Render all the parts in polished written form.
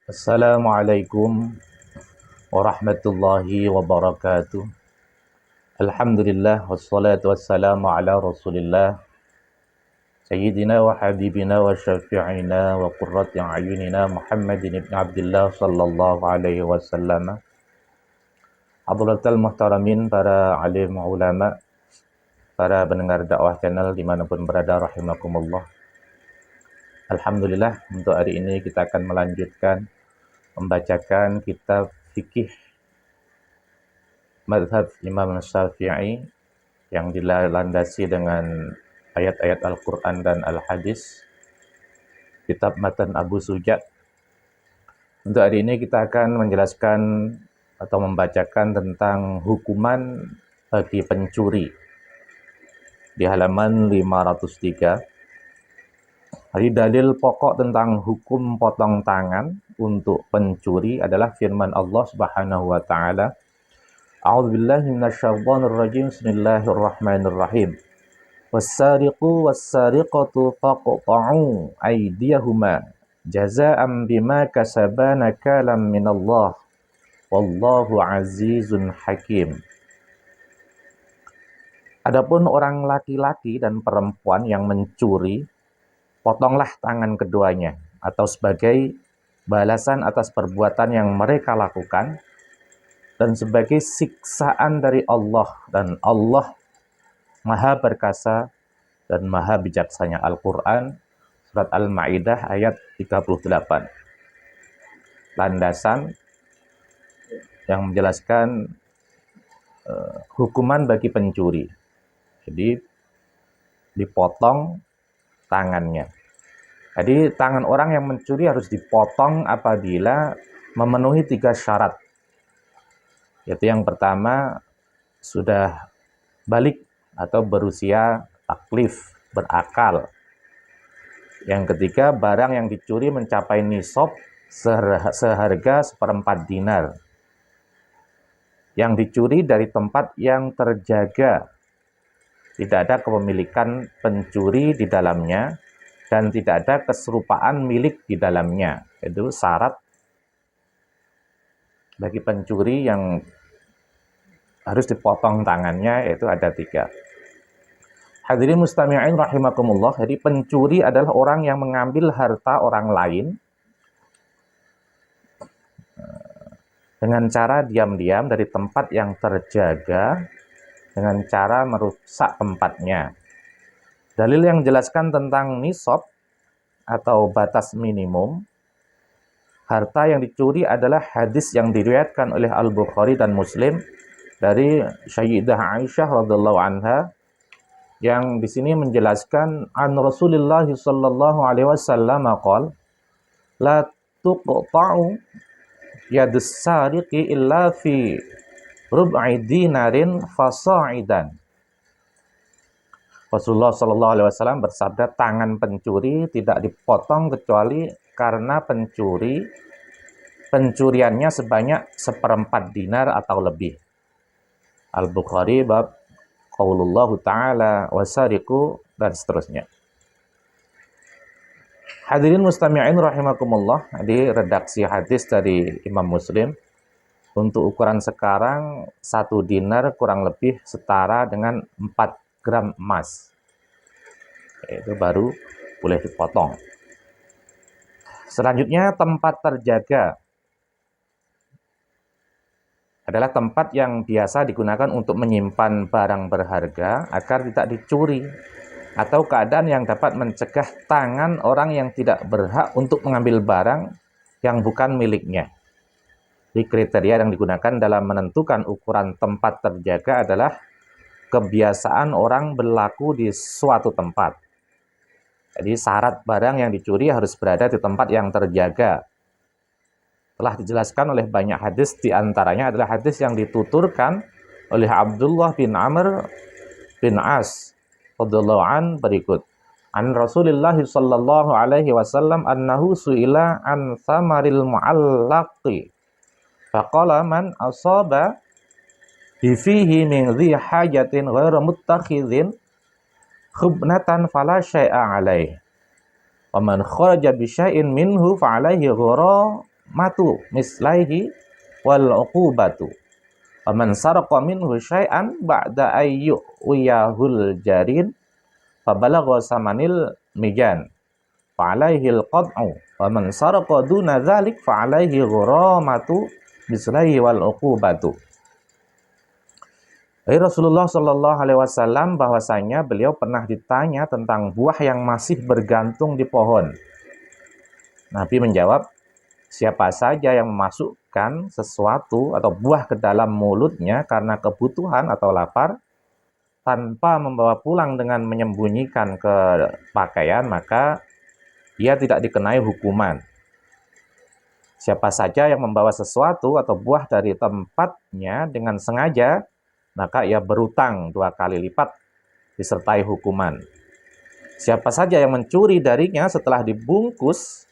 Assalamualaikum warahmatullahi wabarakatuh. Alhamdulillah wassalatu wassalamu ala Rasulillah Sayyidina wa habibina wa syafi'ina wa qurrati a'yunina Muhammadin ibn Abdullah sallallahu alaihi wasallam. Hadratal muhtaramin, para alim ulama, para pendengar dakwah channel dimanapun berada, rahimakumullah. Alhamdulillah, untuk hari ini kita akan melanjutkan membacakan kitab fikih mazhab Imam Syafi'i yang dilandasi dengan ayat-ayat Al-Quran dan Al-Hadis, kitab Matan Abu Suja. Untuk hari ini kita akan menjelaskan atau membacakan tentang hukuman bagi pencuri di halaman 503. Hari dalil pokok tentang hukum potong tangan untuk pencuri adalah firman Allah Subhanahu wa taala. A'udzubillahi minasyaitonir rajim. Bismillahirrahmanirrahim. Was-sariqu was-sariqatu faqta'u aydiyahuma jazaa'an bima kasaba nakalam minallah wallahu azizun hakim. Adapun orang laki-laki dan perempuan yang mencuri, potonglah tangan keduanya, atau sebagai balasan atas perbuatan yang mereka lakukan dan sebagai siksaan dari Allah, dan Allah Maha Perkasa dan Maha Bijaksana. Al-Quran Surat Al-Ma'idah ayat 38. Landasan yang menjelaskan hukuman bagi pencuri. Jadi dipotong tangannya. Jadi tangan orang yang mencuri harus dipotong apabila memenuhi 3 syarat. Yaitu yang pertama, sudah balik atau berusia taklif, berakal. Yang ketiga, barang yang dicuri mencapai nisab seharga 1/4 dinar. Yang dicuri dari tempat yang terjaga, tidak ada kepemilikan pencuri di dalamnya, dan tidak ada keserupaan milik di dalamnya. Itu syarat bagi pencuri yang harus dipotong tangannya, yaitu ada 3. Hadirin mustami'in rahimakumullah. Jadi pencuri adalah orang yang mengambil harta orang lain dengan cara diam-diam dari tempat yang terjaga, dengan cara merusak tempatnya. Dalil yang menjelaskan tentang nisab atau batas minimum harta yang dicuri adalah hadis yang diriwayatkan oleh Al-Bukhari dan Muslim dari Sayyidah Aisyah radhiyallahu anha, yang di sini menjelaskan an Rasulullah sallallahu alaihi wasallam qol la tuqta'u yadus sariqi illa fi rub'i dinarin fasa'idan. Rasulullah sallallahu alaihi wasallam bersabda, tangan pencuri tidak dipotong kecuali karena pencuriannya sebanyak 1/4 dinar atau lebih. Al-Bukhari bab qaulullahu ta'ala wasariqu dan seterusnya. Hadirin mustami'in rahimakumullah. Di redaksi hadis dari Imam Muslim, untuk ukuran sekarang 1 dinar kurang lebih setara dengan 4 gram emas. Itu baru boleh dipotong. Selanjutnya, tempat terjaga adalah tempat yang biasa digunakan untuk menyimpan barang berharga agar tidak dicuri, atau keadaan yang dapat mencegah tangan orang yang tidak berhak untuk mengambil barang yang bukan miliknya. Di kriteria yang digunakan dalam menentukan ukuran tempat terjaga adalah kebiasaan orang berlaku di suatu tempat. Jadi syarat barang yang dicuri harus berada di tempat yang terjaga. Telah dijelaskan oleh banyak hadis, di antaranya adalah hadis yang dituturkan oleh Abdullah bin Amr bin As radhiyallahu an berikut. An Rasulillah sallallahu alaihi wasallam annahu su'ila an thamaril mu'allaqi faqala man asaba bifihi min dhi hajatin ghairu muttakhidhin khubnatan fala syai'a alaih wa man kharaja bi syai'in minhu fa alaihi ghuramaun matu mislaihi wal uqubatu. Wa man saraqa minhu syai'an ba'da ayyu wiyahul jarin fa balagha samanil mijan fa alaihil qad'u wa man saraqa duna dzalik fa alaihi ghuramatu mislaihi wal uqubatu. Dari Rasulullah Shallallahu Alaihi Wasallam bahwasanya beliau pernah ditanya tentang buah yang masih bergantung di pohon. Nabi menjawab, siapa saja yang memasukkan sesuatu atau buah ke dalam mulutnya karena kebutuhan atau lapar, tanpa membawa pulang dengan menyembunyikan ke pakaian, maka ia tidak dikenai hukuman. Siapa saja yang membawa sesuatu atau buah dari tempatnya dengan sengaja, maka ia berutang 2 kali lipat disertai hukuman. Siapa saja yang mencuri darinya setelah dibungkus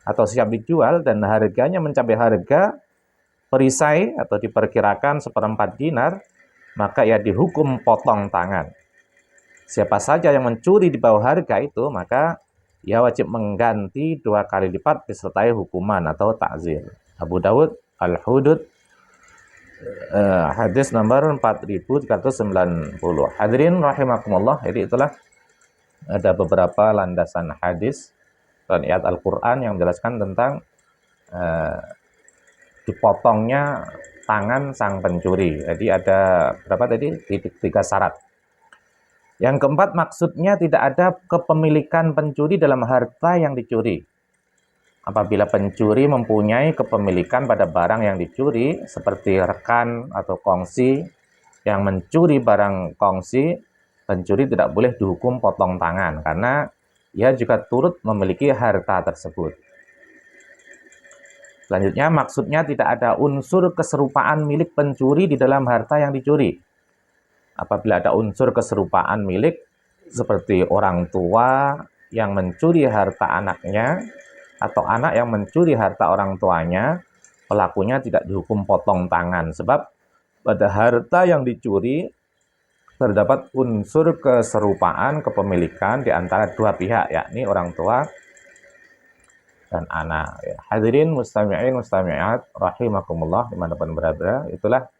atau siap dijual dan harganya mencapai harga perisai atau diperkirakan 1/4 dinar, maka ia dihukum potong tangan. Siapa saja yang mencuri di bawah harga itu, maka ia wajib mengganti 2 kali lipat disertai hukuman atau ta'zir. Abu Dawud Al-Hudud hadis nomor 4390. Hadirin rahimakumullah, jadi itulah ada beberapa landasan hadis dan ayat Al-Qur'an yang menjelaskan tentang dipotongnya tangan sang pencuri. Jadi ada berapa tadi? 3 syarat. Yang keempat, maksudnya tidak ada kepemilikan pencuri dalam harta yang dicuri. Apabila pencuri mempunyai kepemilikan pada barang yang dicuri, seperti rekan atau kongsi yang mencuri barang kongsi, pencuri tidak boleh dihukum potong tangan, karena ia juga turut memiliki harta tersebut. Selanjutnya, maksudnya tidak ada unsur keserupaan milik pencuri di dalam harta yang dicuri. Apabila ada unsur keserupaan milik, seperti orang tua yang mencuri harta anaknya, atau anak yang mencuri harta orang tuanya, pelakunya tidak dihukum potong tangan. Sebab pada harta yang dicuri terdapat unsur keserupaan kepemilikan di antara 2 pihak, yakni orang tua dan anak. Hadirin mustami'in mustami'at rahimakumullah dimanapun berada, itulah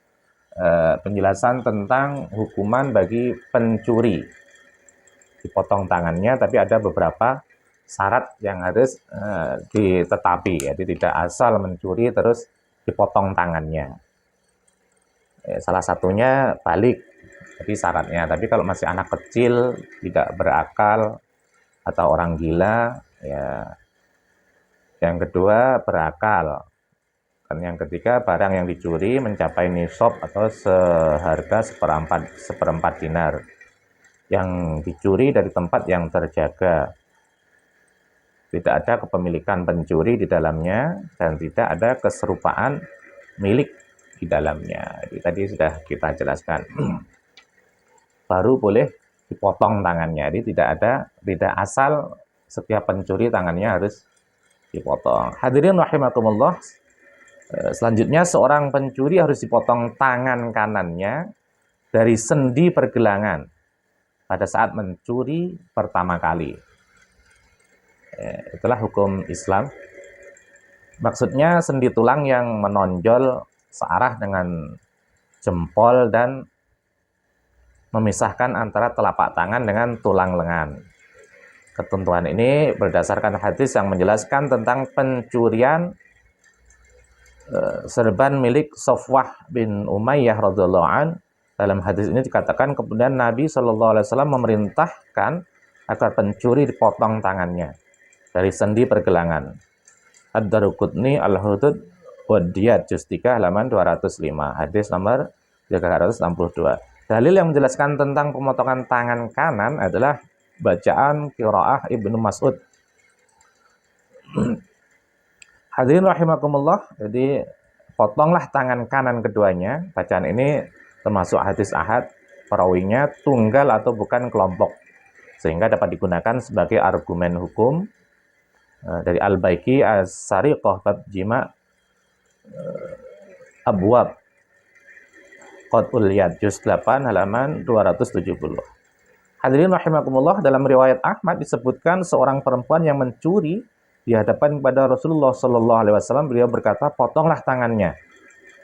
penjelasan tentang hukuman bagi pencuri. Dipotong tangannya, tapi ada beberapa syarat yang harus ditetapi. Jadi tidak asal mencuri terus dipotong tangannya. Salah satunya balik, jadi syaratnya. Tapi kalau masih anak kecil, tidak berakal, atau orang gila, ya. Yang kedua berakal. Dan yang ketiga, barang yang dicuri mencapai nisab atau seharga 1/4 dinar. Yang dicuri dari tempat yang terjaga. Tidak ada kepemilikan pencuri di dalamnya dan tidak ada keserupaan milik di dalamnya. Jadi tadi sudah kita jelaskan. Baru boleh dipotong tangannya. Jadi tidak asal setiap pencuri tangannya harus dipotong. Hadirin rahimakumullah. Selanjutnya, seorang pencuri harus dipotong tangan kanannya dari sendi pergelangan pada saat mencuri pertama kali. Itulah hukum Islam. Maksudnya sendi tulang yang menonjol searah dengan jempol dan memisahkan antara telapak tangan dengan tulang lengan. Ketentuan ini berdasarkan hadis yang menjelaskan tentang pencurian serban milik Safwah bin Umayyah radhiyallahu an. Dalam hadis ini dikatakan kemudian Nabi Shallallahu Alaihi Wasallam memerintahkan agar pencuri dipotong tangannya dari sendi pergelangan. Ad-Daruqutni Al-Hudud Wadiyat juz 3 halaman 205, hadis nomor 362. Dalil yang menjelaskan tentang pemotongan tangan kanan adalah bacaan qiraah Ibnu Mas'ud. Hadirin rahimakumullah, jadi potonglah tangan kanan keduanya. Bacaan ini termasuk hadis ahad, perawinya tunggal atau bukan kelompok, sehingga dapat digunakan sebagai argumen hukum. Dari Al-Baiki As-Sariqah bab jima abwab Qat'ul Yad juz 8 halaman 270. Hadirin rahimakumullah, dalam riwayat Ahmad disebutkan seorang perempuan yang mencuri di hadapan kepada Rasulullah Shallallahu Alaihi Wasallam, beliau berkata, potonglah tangannya.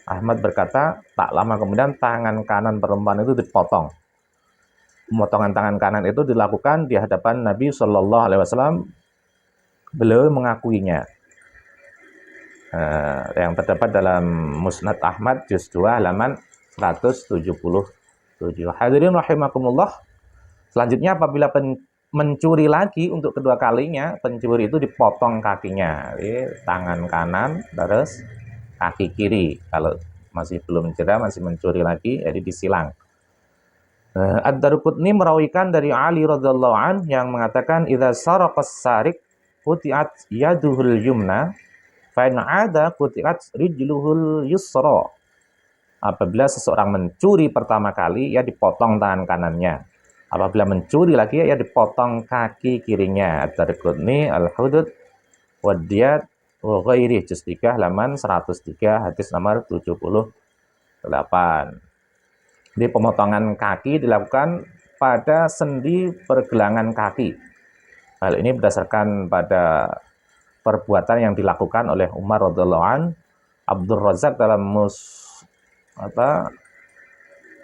Ahmad berkata, tak lama kemudian tangan kanan perempuan itu dipotong. Pemotongan tangan kanan itu dilakukan di hadapan Nabi Shallallahu Alaihi Wasallam. Beliau mengakuinya. Yang terdapat dalam Musnad Ahmad juz 2 halaman 177. Hadirin rahimakumullah. Selanjutnya apabila mencuri lagi untuk kedua kalinya, pencuri itu dipotong kakinya. Jadi, tangan kanan terus kaki kiri. Kalau masih belum jeda, masih mencuri lagi, jadi disilang. Ad-Daruqutni merawikan dari Ali radhiyallahu an yang mengatakan, idza saraqas sarik quti'at yaduhul yumna fa in 'ada quti'at rijluhul yusra. Apabila seseorang mencuri pertama kali, ya dipotong tangan kanannya. Apabila mencuri lagi, ya dipotong kaki kirinya. Ad-Daruqutni Al-Hudud wa Diyat wa Ghairi juz 3 halaman 103 hadis nomor 78. Jadi pemotongan kaki dilakukan pada sendi pergelangan kaki. Hal ini berdasarkan pada perbuatan yang dilakukan oleh Umar radhiyallahu an. Abdul Razak dalam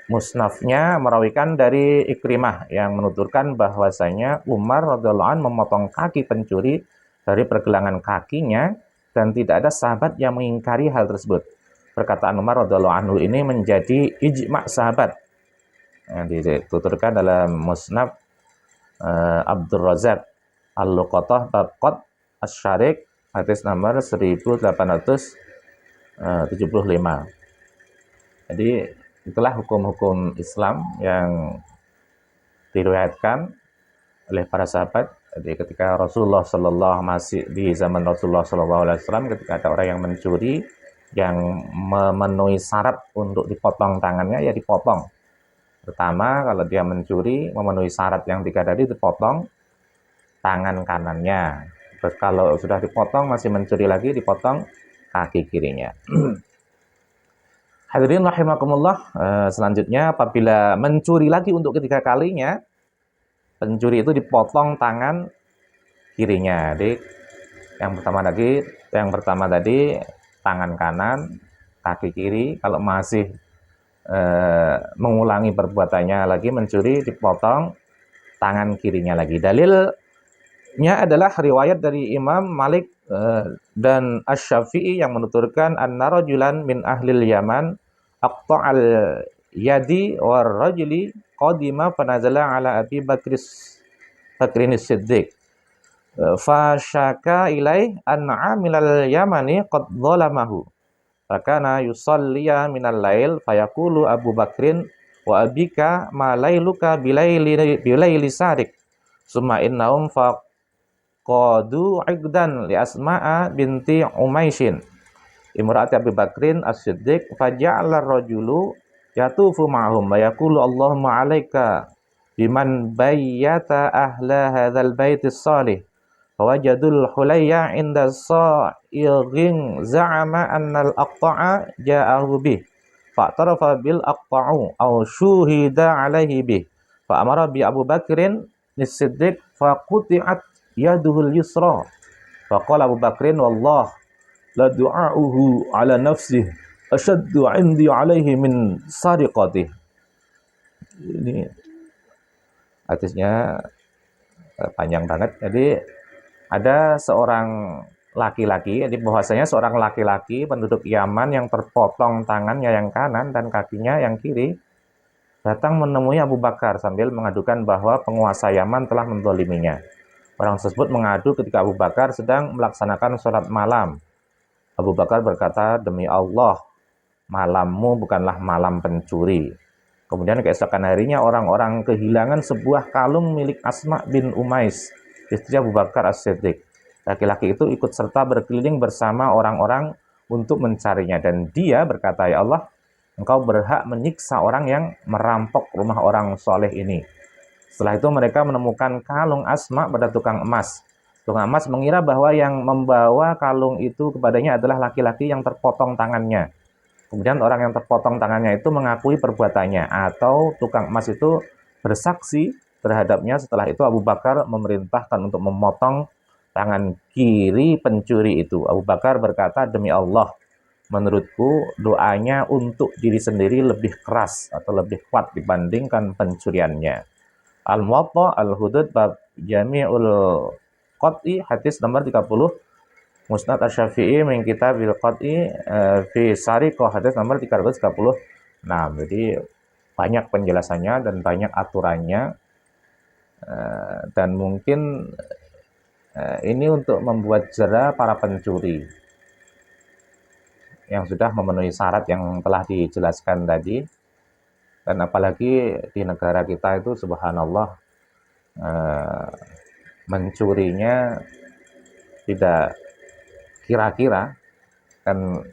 musnafnya merawikan dari Ikrimah yang menuturkan bahwasanya Umar radhiyallahu an memotong kaki pencuri dari pergelangan kakinya dan tidak ada sahabat yang mengingkari hal tersebut. Perkataan Umar radhiyallahu anhu ini menjadi ijma' sahabat yang dituturkan dalam Musnad Abdul Razak Al-Luqatah bab Qat Asy-Syarik hadis nomor 1875. Jadi itulah hukum-hukum Islam yang diriwayatkan oleh para sahabat. Jadi ketika Rasulullah Shallallahu masih di zaman Rasulullah Shallallahu Alaihi Wasallam, ketika ada orang yang mencuri yang memenuhi syarat untuk dipotong tangannya, ya dipotong. Pertama, kalau dia mencuri memenuhi syarat yang tiga tadi, dipotong tangan kanannya. Terus kalau sudah dipotong masih mencuri lagi, dipotong kaki kirinya. Hadirin rahimakumullah, selanjutnya apabila mencuri lagi untuk ketiga kalinya, pencuri itu dipotong tangan kirinya. Jadi yang pertama tadi tangan kanan, kaki kiri. Kalau masih mengulangi perbuatannya lagi mencuri, dipotong tangan kirinya lagi. Dalilnya adalah riwayat dari Imam Malik dan Asy-Syafi'i yang menuturkan anna rajulan min ahlil Yaman aqta'al yadi war rajuli qadima fanazala ala Abi Bakrin Siddiq fa syaka ilaih an amilal yamani qad zalamahu fakana yusalliya minal lail fayaqulu Abu Bakrin wa abika ma lailuka bilaili sarik summa innahum faqadu igdan li Asma'a binti Umaishin imra'ati Abu Bakrin As-Siddiq faja'ala ar-rajulu yatufu ma'hum wa yaqulu Allahumma 'alaika biman bayyata ahla hadzal baitis salih fawajadul hulayya inda sa'ighin za'ama annal aqta'a ja'ahu bih fa'tarafa bil aqta'u aw syuhida 'alaihi bih fa'amara bi Abu Bakrin As-Siddiq faquti'at yaduhul yusra faqala Abu Bakrin wallah la du'a'uhu 'ala nafsihi asyaddu 'indi 'alaihi min sariqatih. Ini hadisnya panjang banget. Jadi ada seorang laki-laki, jadi bahwasanya seorang laki-laki penduduk Yaman yang terpotong tangannya yang kanan dan kakinya yang kiri datang menemui Abu Bakar sambil mengadukan bahwa penguasa Yaman telah menzaliminya. Orang tersebut mengadu ketika Abu Bakar sedang melaksanakan sholat malam. Abu Bakar berkata, demi Allah, malammu bukanlah malam pencuri. Kemudian keesokan harinya orang-orang kehilangan sebuah kalung milik Asma bin Umais, istri Abu Bakar As-Siddiq. Laki-laki itu ikut serta berkeliling bersama orang-orang untuk mencarinya. Dan dia berkata, ya Allah, engkau berhak menyiksa orang yang merampok rumah orang soleh ini. Setelah itu mereka menemukan kalung Asma pada tukang emas. Tukang emas mengira bahwa yang membawa kalung itu kepadanya adalah laki-laki yang terpotong tangannya. Kemudian orang yang terpotong tangannya itu mengakui perbuatannya atau tukang emas itu bersaksi terhadapnya. Setelah itu Abu Bakar memerintahkan untuk memotong tangan kiri pencuri itu. Abu Bakar berkata, demi Allah, menurutku doanya untuk diri sendiri lebih keras atau lebih kuat dibandingkan pencuriannya. Al-Muwatta Al-Hudud bab Jami'ul Qat'i hadis nomor 30, Musnad Asy-Syafi'i min Kitabil Qat'i fi Sariqah hadis nomor 336. Jadi banyak penjelasannya dan banyak aturannya, dan mungkin ini untuk membuat jera para pencuri yang sudah memenuhi syarat yang telah dijelaskan tadi. Dan apalagi di negara kita itu subhanallah, mencurinya tidak kira-kira. Kan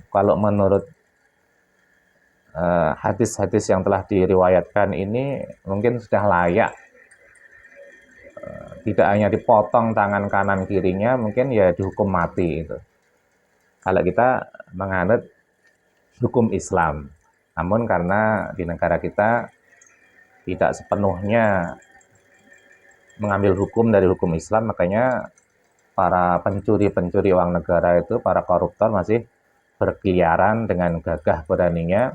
kalau menurut hadis-hadis yang telah diriwayatkan ini mungkin sudah layak, tidak hanya dipotong tangan kanan kirinya, mungkin ya dihukum mati itu, kalau kita menganut hukum Islam. Namun karena di negara kita tidak sepenuhnya mengambil hukum dari hukum Islam, makanya para pencuri-pencuri uang negara itu, para koruptor masih berkeliaran dengan gagah beraninya,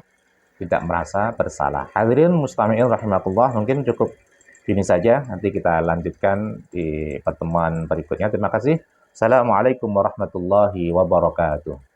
tidak merasa bersalah. Hadirin mustami'in rahimakumullah, mungkin cukup ini saja. Nanti kita lanjutkan di pertemuan berikutnya. Terima kasih. Assalamualaikum warahmatullahi wabarakatuh.